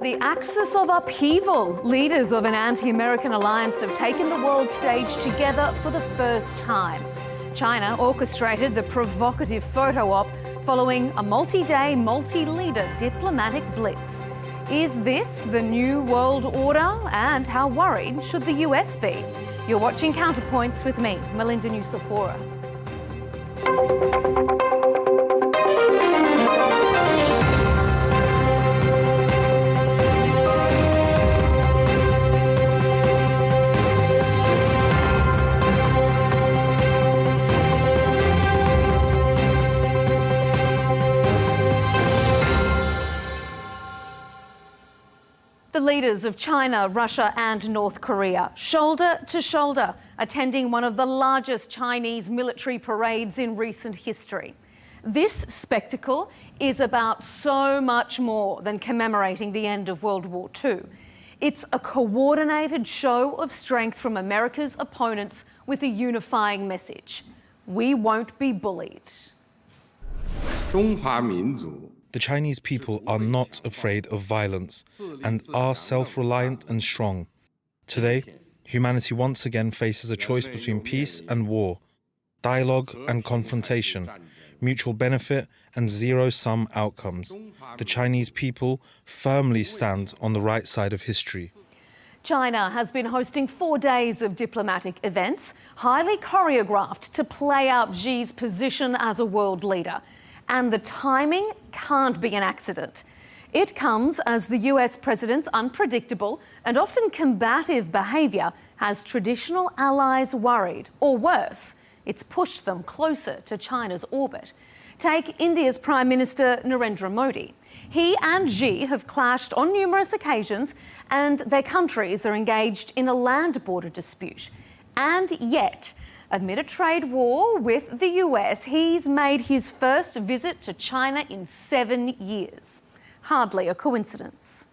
The axis of upheaval. Leaders of an anti-American alliance have taken the world stage together for the first time. China orchestrated the provocative photo op following a multi-day, multi-leader diplomatic blitz. Is this the new world order? And how worried should the US be? You're watching CounterPoints with me, Melinda Nusafora. The leaders of China, Russia and North Korea, shoulder to shoulder, attending one of the largest Chinese military parades in recent history. This spectacle is about so much more than commemorating the end of World War II. It's a coordinated show of strength from America's opponents with a unifying message. We won't be bullied. The Chinese people are not afraid of violence and are self-reliant and strong. Today, humanity once again faces a choice between peace and war, dialogue and confrontation, mutual benefit and zero-sum outcomes. The Chinese people firmly stand on the right side of history. China has been hosting 4 days of diplomatic events, highly choreographed to play up Xi's position as a world leader. And the timing can't be an accident. It comes as the US president's unpredictable and often combative behaviour has traditional allies worried, or worse, it's pushed them closer to China's orbit. Take India's Prime Minister Narendra Modi. He and Xi have clashed on numerous occasions and their countries are engaged in a land border dispute. And yet, amid a trade war with the US, he's made his first visit to China in 7 years. Hardly a coincidence.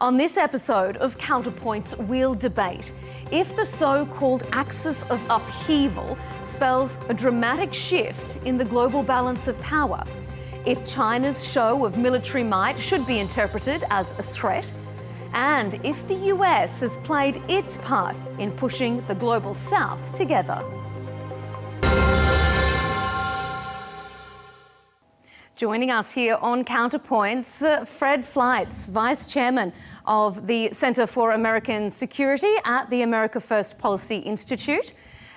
On this episode of CounterPoints, we'll debate if the so-called axis of upheaval spells a dramatic shift in the global balance of power, if China's show of military might should be interpreted as a threat, and if the US has played its part in pushing the global south together. Joining us here on CounterPoints, Fred Fleitz, Vice Chairman of the Centre for American Security at the America First Policy Institute.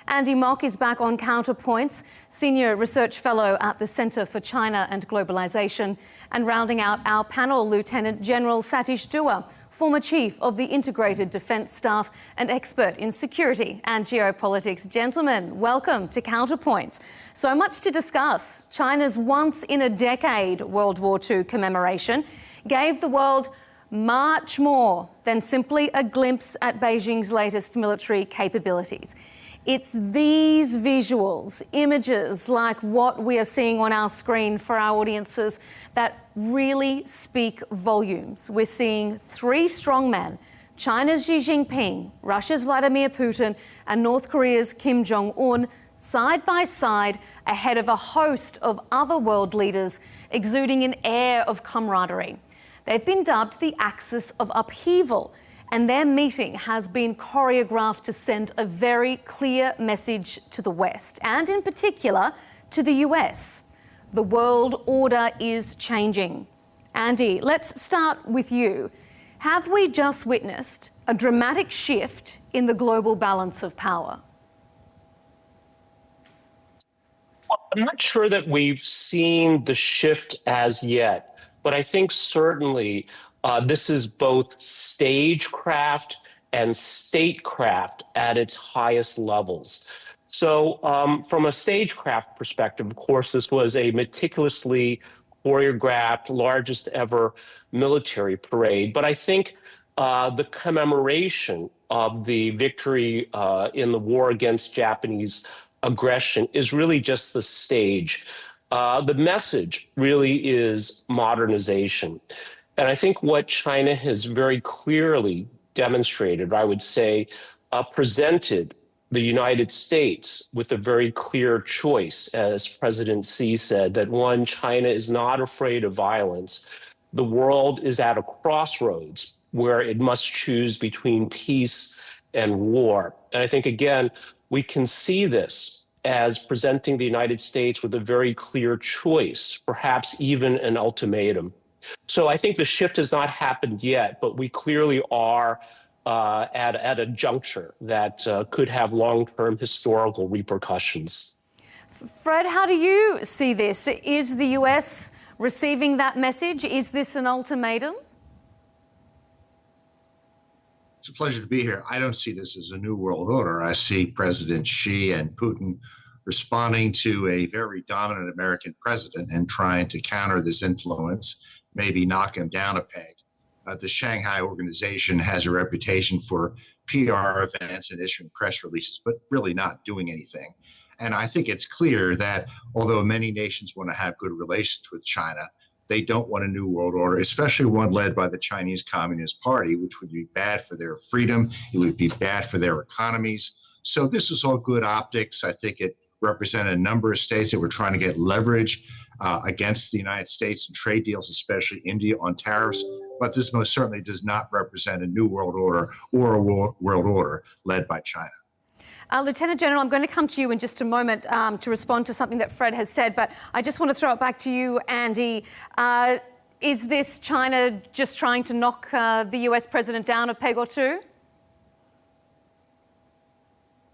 Andy Mock is back on CounterPoints, Senior Research Fellow at the Centre for China and Globalization. And rounding out our panel, Lieutenant General Satish, former Chief of the Integrated Defence Staff and expert in security and geopolitics. Gentlemen, welcome to CounterPoints. So much to discuss. China's once-in-a-decade World War II commemoration gave the world much more than simply a glimpse at Beijing's latest military capabilities. It's these visuals, images like what we are seeing on our screen for our audiences that really speak volumes. We're seeing 3 strong men, China's Xi Jinping, Russia's Vladimir Putin, and North Korea's Kim Jong-un, side by side ahead of a host of other world leaders exuding an air of camaraderie. They've been dubbed the axis of upheaval, and their meeting has been choreographed to send a very clear message to the West, and in particular to the US. The world order is changing. Andy, let's start with you. Have we just witnessed a dramatic shift in the global balance of power? I'm not sure that we've seen the shift as yet, but I think certainly this is both stagecraft and statecraft at its highest levels. So from a stagecraft perspective, of course, this was a meticulously choreographed, largest ever military parade. But I think the commemoration of the victory in the war against Japanese aggression is really just the stage. The message really is modernization. And I think what China has very clearly demonstrated, I would say, presented the United States with a very clear choice, as President Xi said, that one, China is not afraid of violence, the world is at a crossroads where it must choose between peace and war. And I think, again, we can see this as presenting the United States with a very clear choice, perhaps even an ultimatum. So I think the shift has not happened yet, but we clearly are at a juncture that could have long-term historical repercussions. Fred, how do you see this? Is the US receiving that message? Is this an ultimatum? It's a pleasure to be here. I don't see this as a new world order. I see President Xi and Putin responding to a very dominant American president and trying to counter this influence, maybe knock him down a peg. The Shanghai organization has a reputation for PR events and issuing press releases, but really not doing anything. And I think it's clear that although many nations want to have good relations with China, they don't want a new world order, especially one led by the Chinese Communist Party, which would be bad for their freedom. It would be bad for their economies. So this is all good optics. I think it represented a number of states that were trying to get leverage against the United States in trade deals, especially India on tariffs. But this most certainly does not represent a new world order or a world order led by China. Lieutenant General, I'm going to come to you in just a moment to respond to something that Fred has said, but I just want to throw it back to you, Andy. Is this China just trying to knock the US president down a peg or two?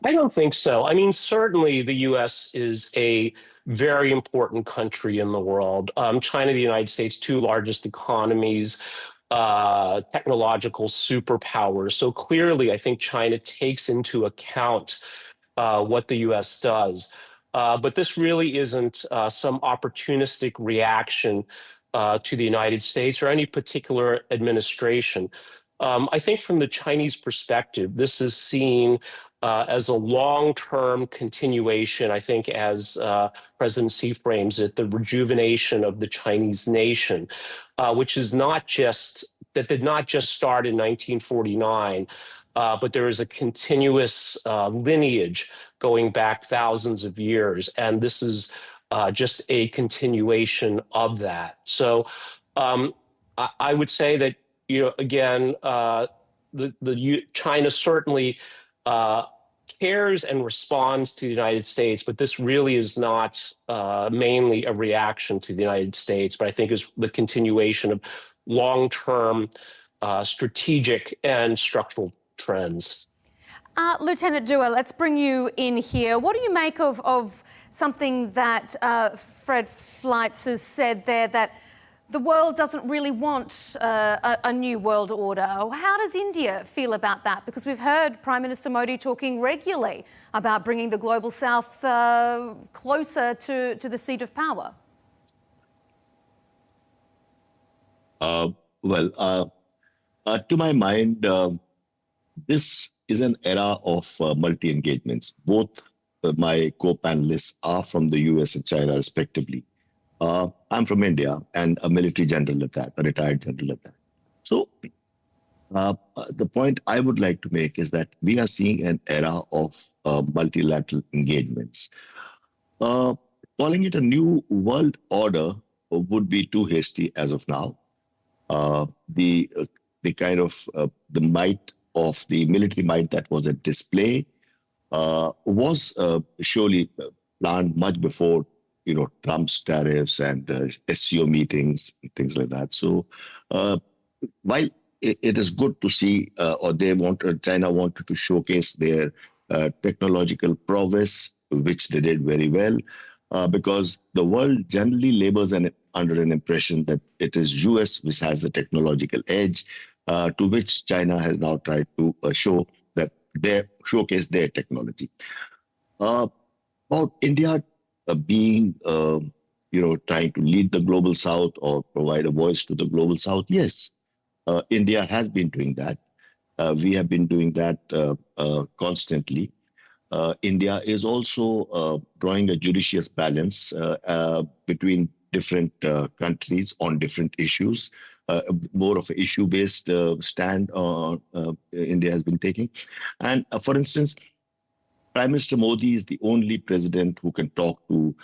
I don't think so. I mean, certainly the U.S. is a very important country in the world. China and the United States, two largest economies, technological superpowers. So clearly, I think China takes into account what the U.S. does. But this really isn't some opportunistic reaction to the United States or any particular administration. I think from the Chinese perspective, this is seen as a long-term continuation, I think, as President Xi frames it, the rejuvenation of the Chinese nation, which is not just, that did not just start in 1949, but there is a continuous lineage going back thousands of years, and this is just a continuation of that. So I would say that, you know, again, China certainly cares and responds to the United States, but this really is not mainly a reaction to the United States, but I think is the continuation of long-term strategic and structural trends. Lieutenant Dewar, let's bring you in here. What do you make of something that Fred Fleitz has said there, that the world doesn't really want a new world order? How does India feel about that? Because we've heard Prime Minister Modi talking regularly about bringing the global south closer to the seat of power. To my mind, this is an era of multi-engagements. Both my co-panelists are from the US and China, respectively. I'm from India and a military general at that, a retired general at that. So the point I would like to make is that we are seeing an era of multilateral engagements. Calling it a new world order would be too hasty as of now. The kind of the might of the military might that was at display was surely planned much before, you know, Trump's tariffs and SCO meetings and things like that. So while it is good to see, or China wanted to showcase their technological prowess, which they did very well, because the world generally labors under an impression that it is US which has the technological edge, to which China has now tried to showcase their technology. About India being, trying to lead the global south or provide a voice to the global south, yes, India has been doing that. We have been doing that constantly. India is also drawing a judicious balance between different countries on different issues. More of an issue-based stand India has been taking. And for instance, Prime Minister Modi is the only president who can talk to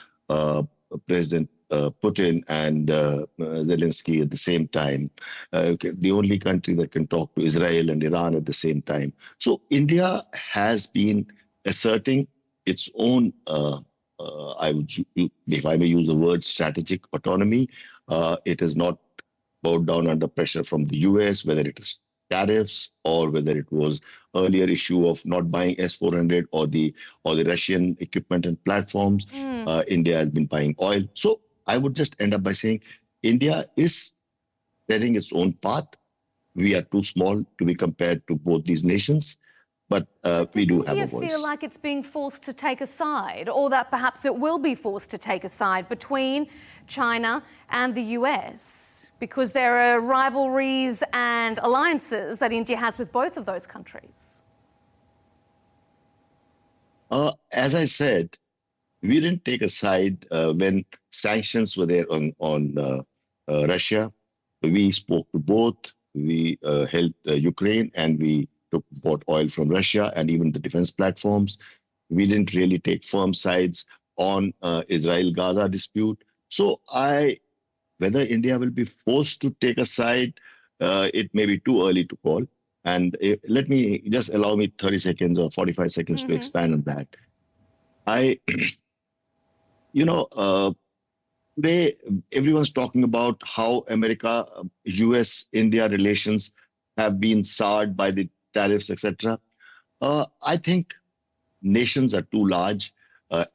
President Putin and Zelensky at the same time. The only country that can talk to Israel and Iran at the same time. So India has been asserting its own, if I may use the word strategic autonomy. It is not bowed down under pressure from the US, whether it is tariffs or whether it was earlier issue of not buying S-400 or the Russian equipment and platforms. India has been buying oil. So I would just end up by saying India is treading its own path. We are too small to be compared to both these nations, but we do have a voice. Does India feel like it's being forced to take a side, or that perhaps it will be forced to take a side between China and the US? Because there are rivalries and alliances that India has with both of those countries. As I said, we didn't take a side when sanctions were there on Russia. We spoke to both. We helped Ukraine, and we bought oil from Russia and even the defense platforms. We didn't really take firm sides on Israel-Gaza dispute. So whether India will be forced to take a side, it may be too early to call. And allow me 30 seconds or 45 seconds to expand on that. Today, everyone's talking about how America, US-India relations have been soured by the tariffs, etc. I think nations are too large.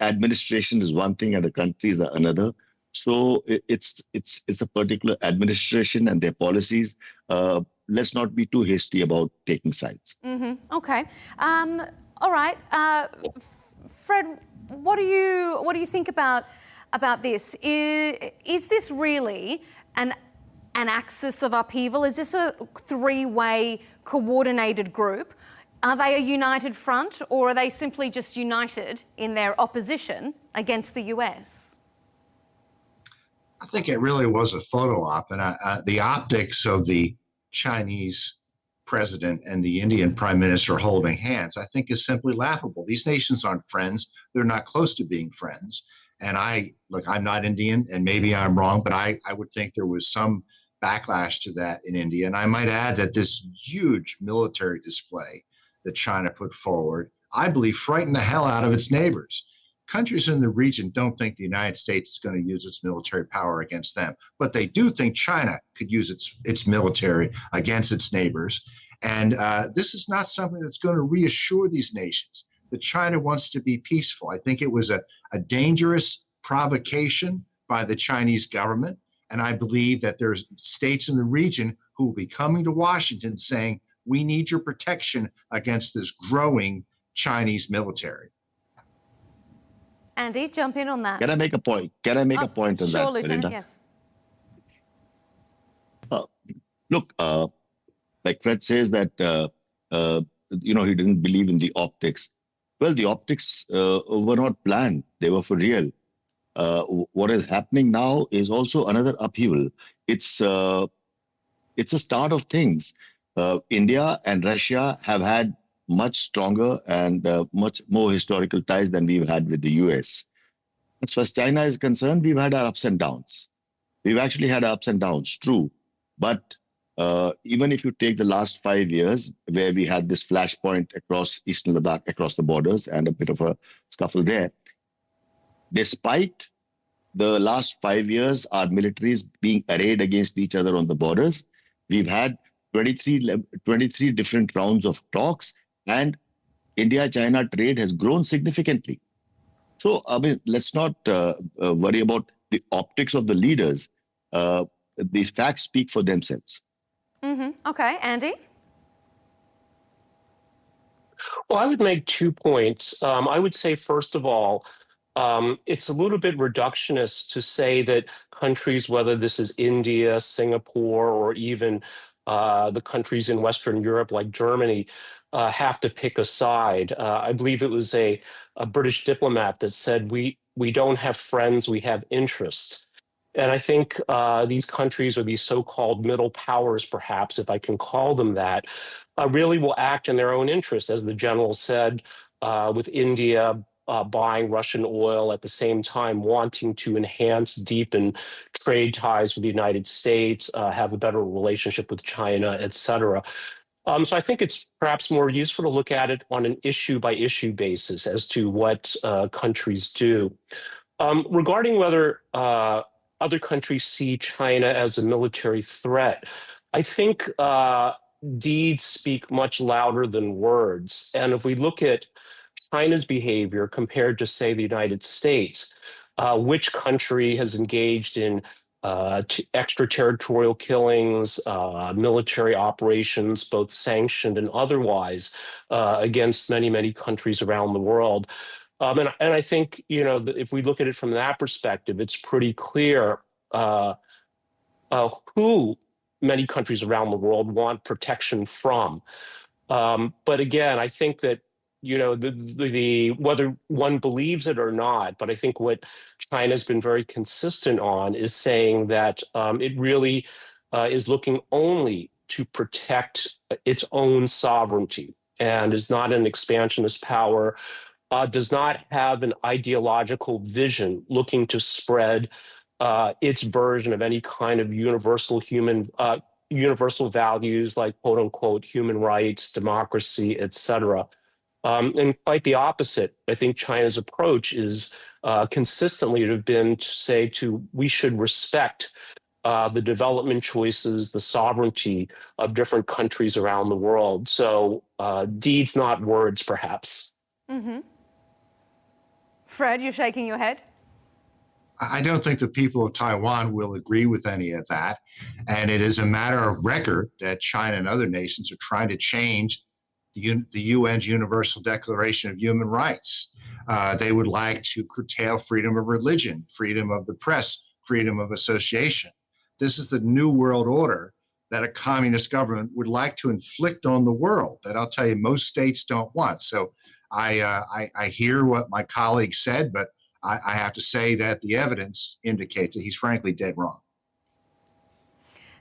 Administration is one thing and the countries are another. So it's a particular administration and their policies. Let's not be too hasty about taking sides. Okay. All right. Fred, what do you think about this? Is this really an axis of upheaval? Is this a three-way coordinated group? Are they a united front, or are they simply just united in their opposition against the US? I think it really was a photo op, and the optics of the Chinese president and the Indian prime minister holding hands, I think, is simply laughable. These nations aren't friends. They're not close to being friends. And I'm not Indian, and maybe I'm wrong, but I would think there was some backlash to that in India. And I might add that this huge military display that China put forward, I believe, frightened the hell out of its neighbors. Countries in the region don't think the United States is going to use its military power against them, but they do think China could use its military against its neighbors. And this is not something that's going to reassure these nations that China wants to be peaceful. I think it was a dangerous provocation by the Chinese government. And I believe that there's states in the region who will be coming to Washington saying, we need your protection against this growing Chinese military. Andy, jump in on that. Can I make a point? Can I make a point on that? Sure, Lieutenant, Melinda? yes. Look, like Fred says that, he didn't believe in the optics. Well, the optics were not planned. They were for real. What is happening now is also another upheaval. It's a start of things. India and Russia have had much stronger and much more historical ties than we've had with the US. As far as China is concerned, we've had our ups and downs. We've actually had ups and downs, true. But even if you take the last 5 years, where we had this flashpoint across Eastern Ladakh, across the borders, and a bit of a scuffle there, despite the last 5 years, our militaries being arrayed against each other on the borders, we've had 23 different rounds of talks, and India-China trade has grown significantly. So, let's not worry about the optics of the leaders. These facts speak for themselves. Okay, Andy? Well, I would make 2 points. I would say, first of all, it's a little bit reductionist to say that countries, whether this is India, Singapore, or even the countries in Western Europe like Germany, have to pick a side. I believe it was a British diplomat that said, we don't have friends, we have interests. And I think these countries, or these so-called middle powers, perhaps, if I can call them that, really will act in their own interests. As the general said, with India buying Russian oil, at the same time wanting to enhance, deepen trade ties with the United States, have a better relationship with China, et cetera. So I think it's perhaps more useful to look at it on an issue-by-issue basis as to what countries do. Regarding whether other countries see China as a military threat, I think deeds speak much louder than words. And if we look at China's behavior compared to, say, the United States, which country has engaged in extraterritorial killings, military operations, both sanctioned and otherwise, against many, many countries around the world. And I think, if we look at it from that perspective, it's pretty clear who many countries around the world want protection from. But again, I think that, whether one believes it or not, but I think what China's been very consistent on is saying that it really is looking only to protect its own sovereignty and is not an expansionist power, does not have an ideological vision looking to spread its version of any kind of universal values like quote unquote human rights, democracy, et cetera. And quite the opposite. I think China's approach is consistently to have been to say we should respect the development choices, the sovereignty of different countries around the world. So deeds, not words, perhaps. Mm-hmm. Fred, you're shaking your head. I don't think the people of Taiwan will agree with any of that. And it is a matter of record that China and other nations are trying to change the UN's Universal Declaration of Human Rights. They would like to curtail freedom of religion, freedom of the press, freedom of association. This is the new world order that a communist government would like to inflict on the world that I'll tell you most states don't want. So I hear what my colleague said, but I have to say that the evidence indicates that he's frankly dead wrong.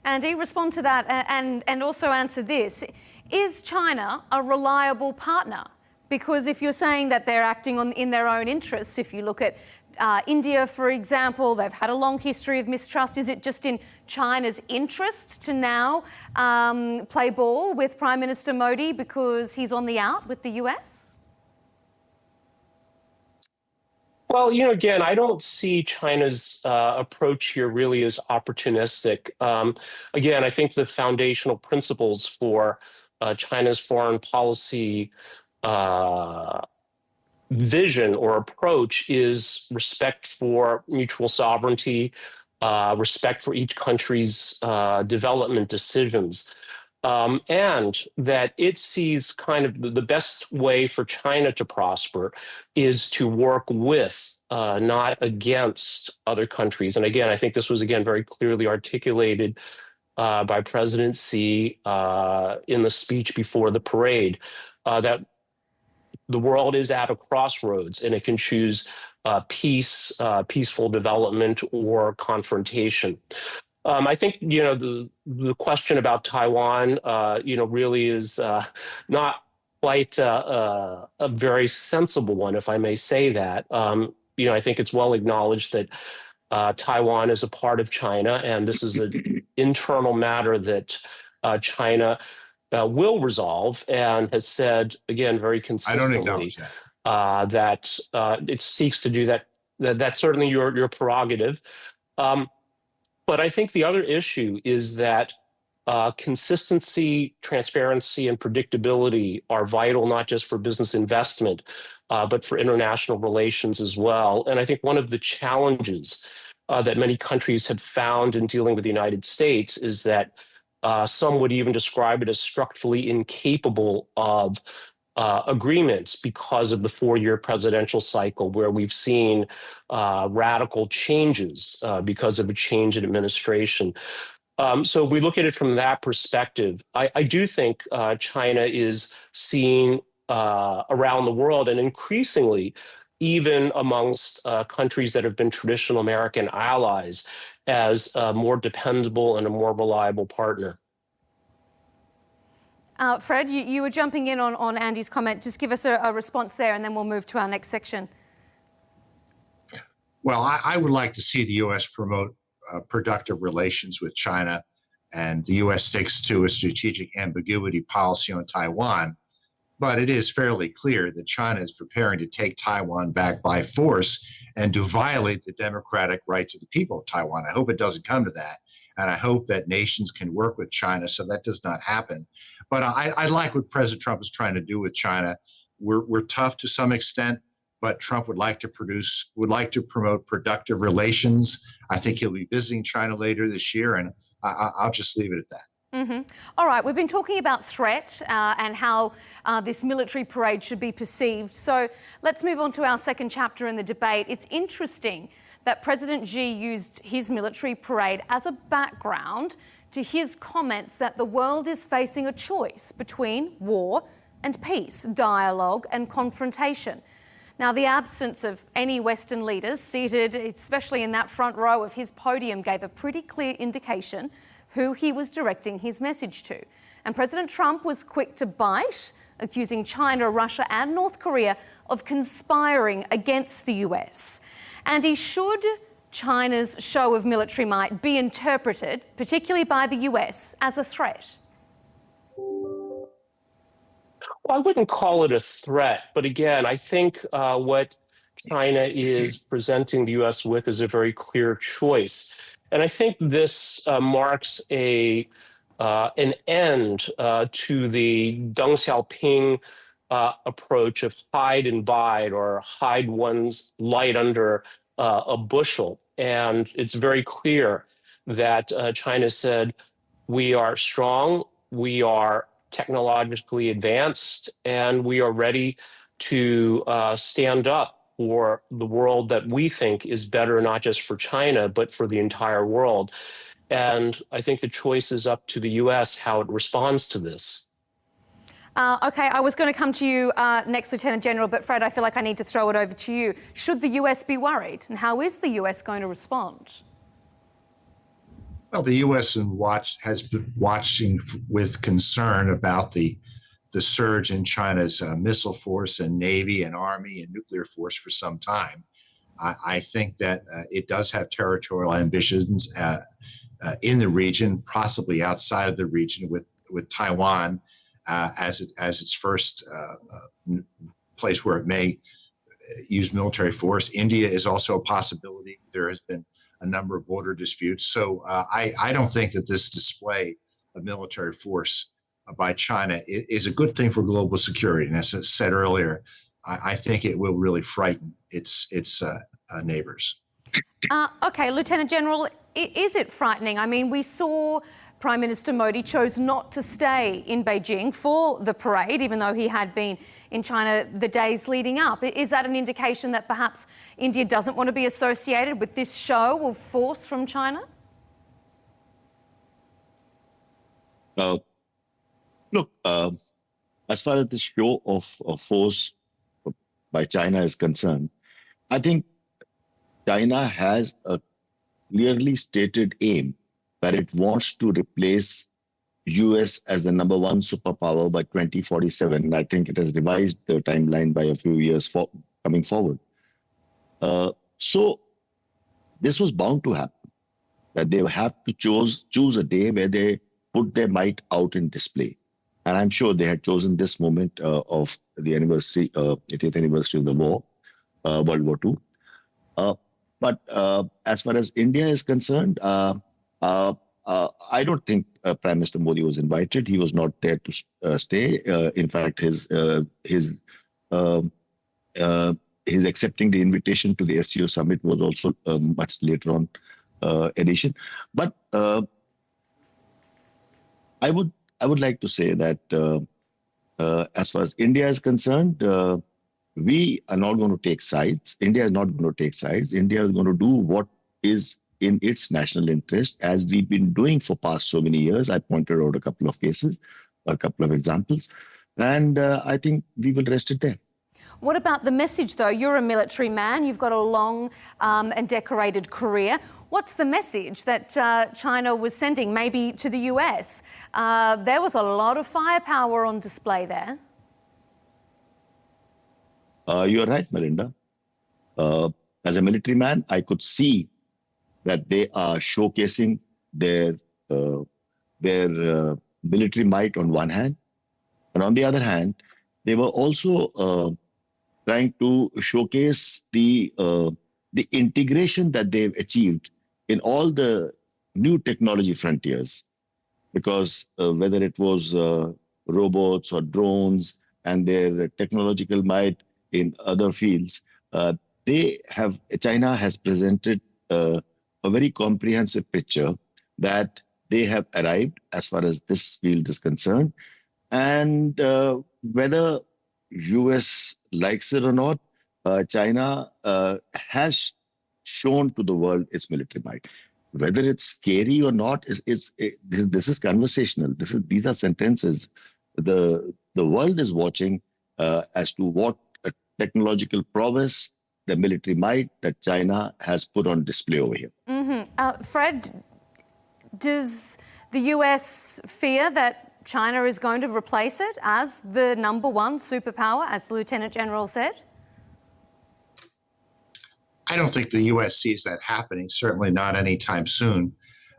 Andy, respond to that and also answer this. Is China a reliable partner? Because if you're saying that they're acting in their own interests, if you look at India, for example, they've had a long history of mistrust. Is it just in China's interest to now play ball with Prime Minister Modi because he's on the out with the US? Well, again, I don't see China's approach here really as opportunistic. Again, I think the foundational principles for China's foreign policy vision or approach is respect for mutual sovereignty, respect for each country's development decisions. And that it sees kind of the best way for China to prosper is to work with, not against other countries. And again, I think this was, again, very clearly articulated by President Xi in the speech before the parade, that the world is at a crossroads and it can choose peace, peaceful development, or confrontation. I think, the question about Taiwan, really is not quite a very sensible one, if I may say that. I think it's well acknowledged that Taiwan is a part of China, and this is an internal matter that China will resolve, and has said, again, very consistently that it seeks to do that. That's certainly your prerogative. But I think the other issue is that consistency, transparency, and predictability are vital, not just for business investment, but for international relations as well. And I think one of the challenges that many countries have found in dealing with the United States is that some would even describe it as structurally incapable of agreements because of the four-year presidential cycle, where we've seen radical changes because of a change in administration. So if we look at it from that perspective, I do think China is seen around the world, and increasingly even amongst countries that have been traditional American allies, as a more dependable and a more reliable partner. Fred, you were jumping in on Andy's comment. Just give us a response there, and then we'll move to our next section. Well, I would like to see the U.S. promote productive relations with China, and the U.S. sticks to a strategic ambiguity policy on Taiwan. But it is fairly clear that China is preparing to take Taiwan back by force and to violate the democratic rights of the people of Taiwan. I hope it doesn't come to that. And I hope that nations can work with China so that does not happen. But I like what President Trump is trying to do with China. We're tough to some extent, but Trump would like to promote productive relations. I think he'll be visiting China later this year, and I'll just leave it at that. Mm-hmm. All right, we've been talking about threat and how this military parade should be perceived. So let's move on to our second chapter in the debate. It's interesting that President Xi used his military parade as a background to his comments that the world is facing a choice between war and peace, dialogue and confrontation. Now, the absence of any Western leaders seated, especially in that front row of his podium, gave a pretty clear indication who he was directing his message to. And President Trump was quick to bite, accusing China, Russia and North Korea of conspiring against the US. And should China's show of military might be interpreted, particularly by the US, as a threat? Well, I wouldn't call it a threat, but again, I think what China is presenting the US with is a very clear choice. And I think this marks an end to the Deng Xiaoping approach of hide and bide, or hide one's light under a bushel. And it's very clear that China said, we are strong, we are technologically advanced, and we are ready to stand up for the world that we think is better, not just for China, but for the entire world. And I think the choice is up to the US how it responds to this. OK, I was going to come to you next, Lieutenant General, but Fred, I feel like I need to throw it over to you. Should the US be worried? And how is the US going to respond? Well, the U.S. has been watching with concern about the surge in China's missile force and Navy and Army and nuclear force for some time. I think that it does have territorial ambitions in the region, possibly outside of the region, with Taiwan as its first place where it may use military force. India is also a possibility. There has been a number of border disputes. So I don't think that this display of military force by China is a good thing for global security. And as I said earlier, I think it will really frighten its neighbors. OK, Lieutenant General, is it frightening? I mean, we saw Prime Minister Modi chose not to stay in Beijing for the parade, even though he had been in China the days leading up. Is that an indication that perhaps India doesn't want to be associated with this show of force from China? Look, as far as the show of force by China is concerned, I think China has a clearly stated aim that it wants to replace US as the #1 superpower by 2047. I think it has revised the timeline by a few years coming forward. So this was bound to happen, that they have to choose a day where they put their might out in display. And I'm sure they had chosen this moment of the anniversary, 80th anniversary of the war, World War II. But as far as India is concerned, I don't think Prime Minister Modi was invited. He was not there to stay. In fact, his accepting the invitation to the SCO summit was also much later on edition. But I would like to say that as far as India is concerned, we are not going to take sides. India is not going to take sides. India is going to do what is in its national interest, as we've been doing for past so many years. I pointed out a couple of cases, a couple of examples, and I think we will rest it there. What about the message, though? You're a military man. You've got a long and decorated career. What's the message that China was sending, maybe to the US? There was a lot of firepower on display there. You're right, Melinda. As a military man, I could see that they are showcasing their military might on one hand, and on the other hand, they were also trying to showcase the integration that they've achieved in all the new technology frontiers. Because whether it was robots or drones and their technological might in other fields, China has presented a very comprehensive picture that they have arrived as far as this field is concerned. And whether US likes it or not, China has shown to the world its military might. Whether it's scary or not, this is conversational. These are sentences. The world is watching as to what technological prowess, the military might that China has put on display over here. Fred, does the US fear that China is going to replace it as the #1 superpower, as the Lieutenant General said? I don't think the U.S. sees that happening, certainly not anytime soon.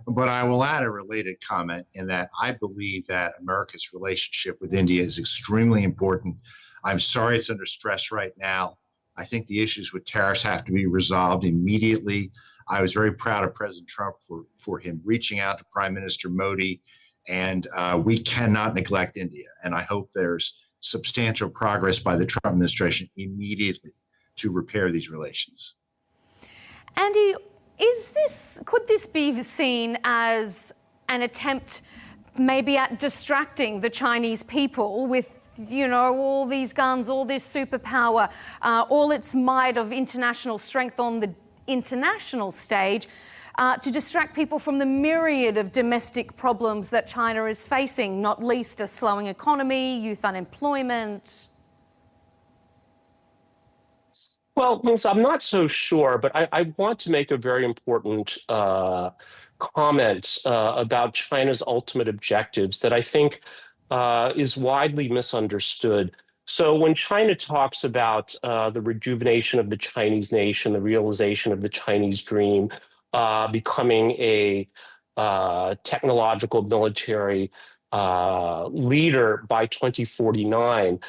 But I will add a related comment in that I believe that America's relationship with India is extremely important. I'm sorry it's under stress right now. I think the issues with tariffs have to be resolved immediately. I was very proud of President Trump for him reaching out to Prime Minister Modi, and we cannot neglect India. And I hope there's substantial progress by the Trump administration immediately to repair these relations. Andy, could this be seen as an attempt maybe at distracting the Chinese people with, all these guns, all this superpower, all its might of international strength on the international stage, to distract people from the myriad of domestic problems that China is facing, not least a slowing economy, youth unemployment? Well, Melissa, I'm not so sure, but I want to make a very important comment about China's ultimate objectives that I think is widely misunderstood. So when China talks about the rejuvenation of the Chinese nation, the realization of the Chinese dream, becoming a technological military leader by 2049,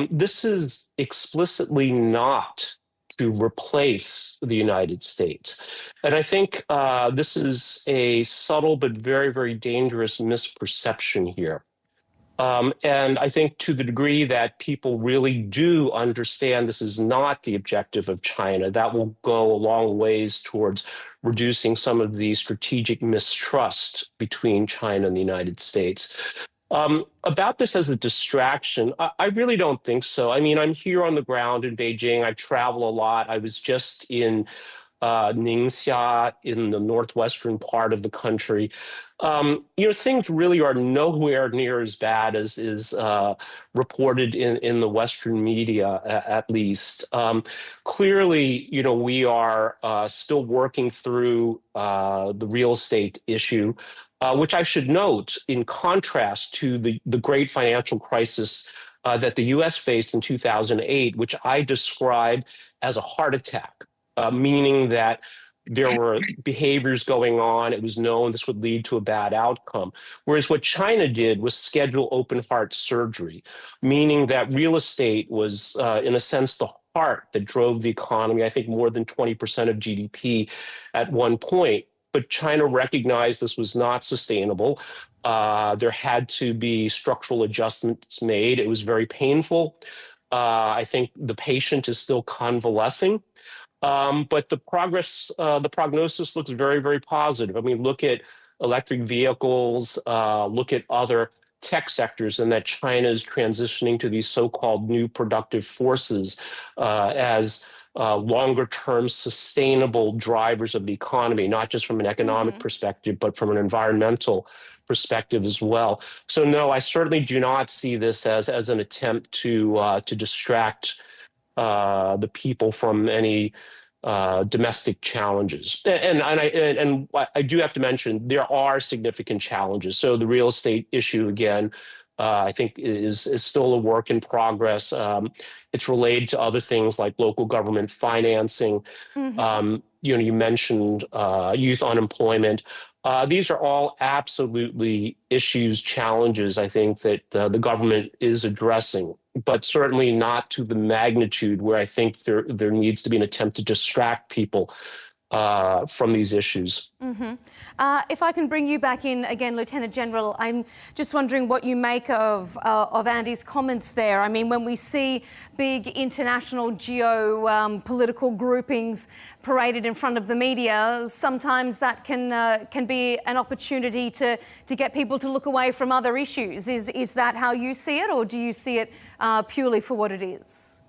this is explicitly not to replace the United States. And I think this is a subtle but very, very dangerous misperception here. And I think to the degree that people really do understand this is not the objective of China, that will go a long ways towards reducing some of the strategic mistrust between China and the United States. About this as a distraction, I really don't think so. I mean, I'm here on the ground in Beijing. I travel a lot. I was just in Ningxia in the northwestern part of the country. Things really are nowhere near as bad as is reported in the Western media, at least. Clearly, we are still working through the real estate issue, which I should note in contrast to the great financial crisis that the U.S. faced in 2008, which I describe as a heart attack. Meaning that there were behaviors going on. It was known this would lead to a bad outcome. Whereas what China did was schedule open heart surgery, meaning that real estate was, in a sense, the heart that drove the economy, I think more than 20% of GDP at one point. But China recognized this was not sustainable. There had to be structural adjustments made. It was very painful. I think the patient is still convalescing. But the prognosis looks very, very positive. I mean, look at electric vehicles, look at other tech sectors, and that China is transitioning to these so-called new productive forces as longer-term sustainable drivers of the economy, not just from an economic perspective, but from an environmental perspective as well. So no, I certainly do not see this as an attempt to distract the people from any domestic challenges. And I do have to mention there are significant challenges. So the real estate issue again, I think is still a work in progress. It's related to other things like local government financing. You mentioned youth unemployment. These are all absolutely issues, challenges, I think, that the government is addressing, but certainly not to the magnitude where I think there needs to be an attempt to distract people from these issues. If I can bring you back in again, Lieutenant General, I'm just wondering what you make of Andy's comments there. I mean, when we see big international geopolitical groupings paraded in front of the media, sometimes that can be an opportunity to get people to look away from other issues. Is that how you see it, or do you see it purely for what it is?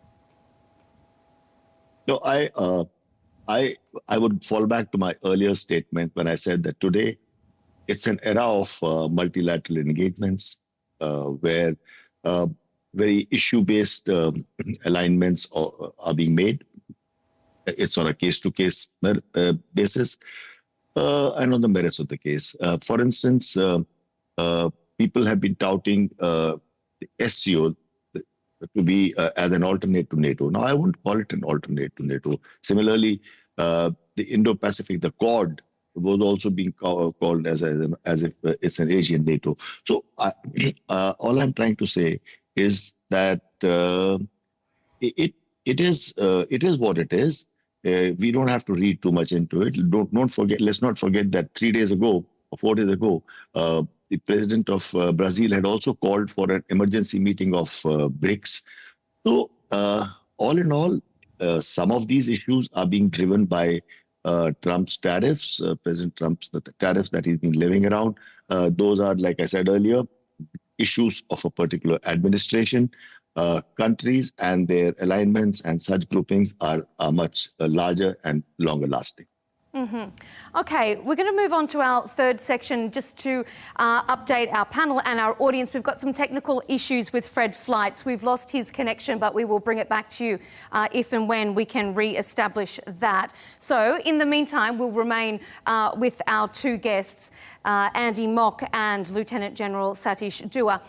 No, I would fall back to my earlier statement when I said that today it's an era of multilateral engagements where very issue-based alignments are being made. It's on a case-to-case basis and on the merits of the case. For instance, people have been touting the SCO to be as an alternate to NATO. Now, I wouldn't call it an alternate to NATO. Similarly, the Indo-Pacific, the Quad, was also being called as if it's an Asian NATO. So all I'm trying to say is that it is what it is. We don't have to read too much into it. Don't forget. Let's not forget that 3 days ago or 4 days ago, the president of Brazil had also called for an emergency meeting of BRICS. So all in all, some of these issues are being driven by Trump's tariffs, President Trump's the tariffs that he's been living around. Those are, like I said earlier, issues of a particular administration. Countries and their alignments and such groupings are much larger and longer lasting. Okay, we're going to move on to our third section just to update our panel and our audience. We've got some technical issues with Fred Fleitz. We've lost his connection, but we will bring it back to you if and when we can re-establish that. So in the meantime, we'll remain with our two guests, Andy Mock and Lieutenant General Satish Dua.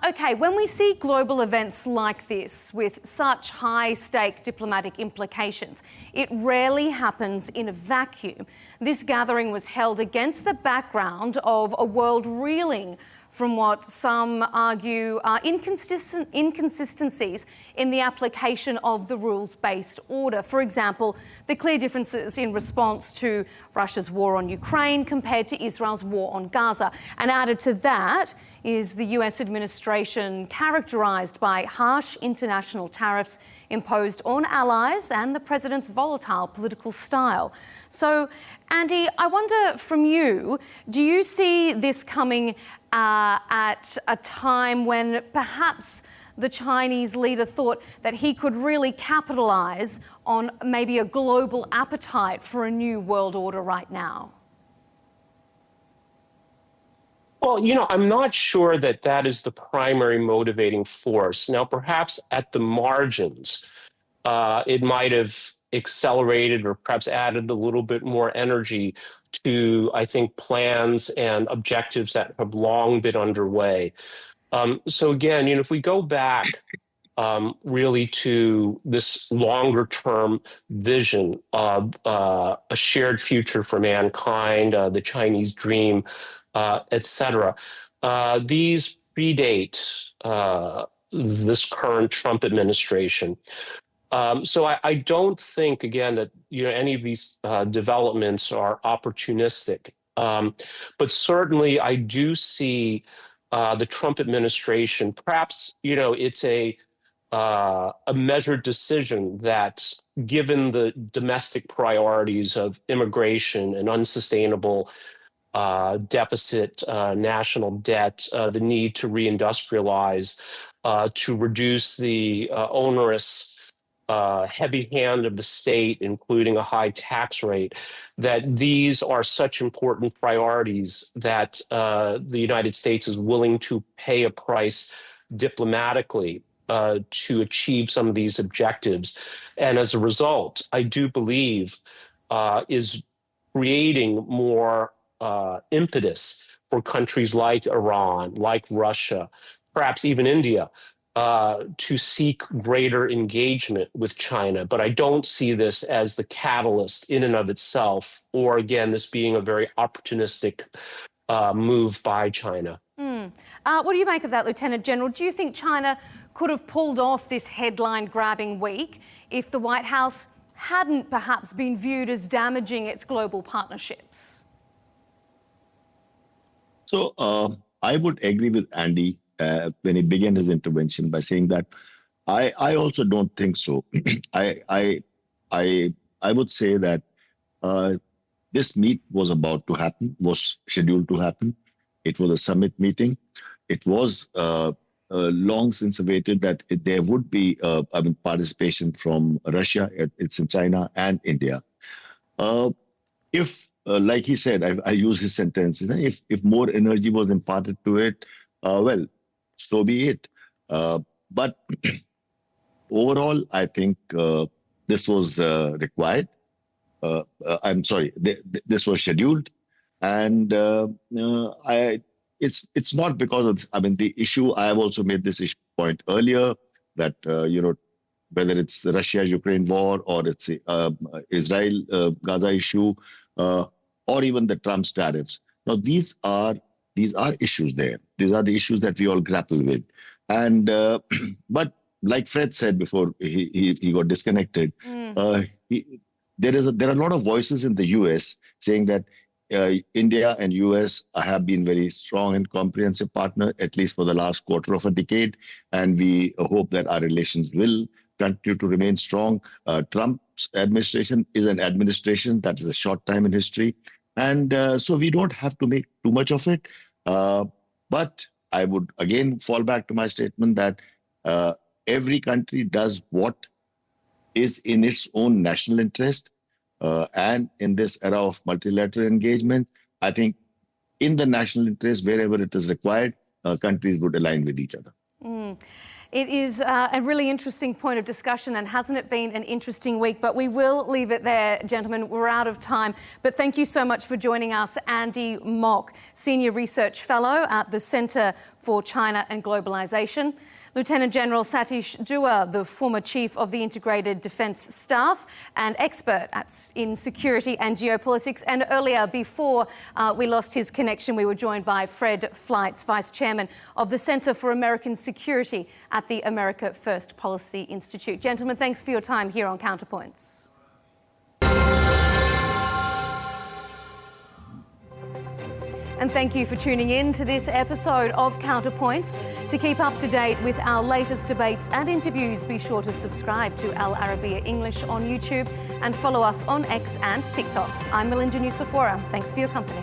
Okay, when we see global events like this with such high-stake diplomatic implications, it rarely happens in a vacuum. This gathering was held against the background of a world reeling from what some argue are inconsistencies in the application of the rules-based order. For example, the clear differences in response to Russia's war on Ukraine compared to Israel's war on Gaza. And added to that is the US administration characterised by harsh international tariffs imposed on allies and the president's volatile political style. So, Andy, I wonder from you, do you see this coming at a time when perhaps the Chinese leader thought that he could really capitalise on maybe a global appetite for a new world order right now? Well, I'm not sure that that is the primary motivating force. Now, perhaps at the margins, it might have accelerated or perhaps added a little bit more energy to, I think, plans and objectives that have long been underway. So again, if we go back really to this longer term vision of a shared future for mankind, the Chinese dream, et cetera, these predate this current Trump administration. So I don't think, again, that any of these developments are opportunistic. But certainly I do see the Trump administration, perhaps, it's a measured decision that, given the domestic priorities of immigration and unsustainable deficit, national debt, the need to reindustrialize, to reduce the onerous heavy hand of the state, including a high tax rate, that these are such important priorities that the United States is willing to pay a price diplomatically to achieve some of these objectives. And as a result, I do believe is creating more impetus for countries like Iran, like Russia, perhaps even India, to seek greater engagement with China. But I don't see this as the catalyst in and of itself, or again, this being a very opportunistic move by China. What do you make of that, Lieutenant General? Do you think China could have pulled off this headline-grabbing week if the White House hadn't perhaps been viewed as damaging its global partnerships? So I would agree with Andy when he began his intervention by saying that I also don't think so. I would say that this meet was about to happen, was scheduled to happen. It was a summit meeting. It was long since awaited that there would be participation from Russia, it's in China and India. If, like he said, I use his sentence, if more energy was imparted to it, well, so be it. But overall, I think this was required. I'm sorry, this was scheduled. And it's not because of this. I mean, the issue, I have also made this point earlier that, whether it's the Russia-Ukraine war or it's Israel-Gaza issue, or even the Trump's tariffs. Now, these are issues there. These are the issues that we all grapple with. And, but like Fred said before he got disconnected, there are a lot of voices in the US saying that India and US have been very strong and comprehensive partner, at least for the last quarter of a decade. And we hope that our relations will continue to remain strong. Trump's administration is an administration that is a short time in history. And so we don't have to make too much of it. But I would again fall back to my statement that every country does what is in its own national interest. And in this era of multilateral engagement, I think in the national interest, wherever it is required, countries would align with each other. It is a really interesting point of discussion, and hasn't it been an interesting week? But we will leave it there, gentlemen. We're out of time. But thank you so much for joining us. Andy Mock, Senior Research Fellow at the Centre for China and Globalization. Lieutenant General Satish Dua, the former Chief of the Integrated Defence Staff and expert in security and geopolitics. And earlier, before we lost his connection, we were joined by Fred Fleitz, Vice Chairman of the Centre for American Security at the America First Policy Institute. Gentlemen, thanks for your time here on CounterPoints. And thank you for tuning in to this episode of CounterPoints. To keep up to date with our latest debates and interviews, be sure to subscribe to Al Arabiya English on YouTube and follow us on X and TikTok. I'm Melinda Nusafora. Thanks for your company.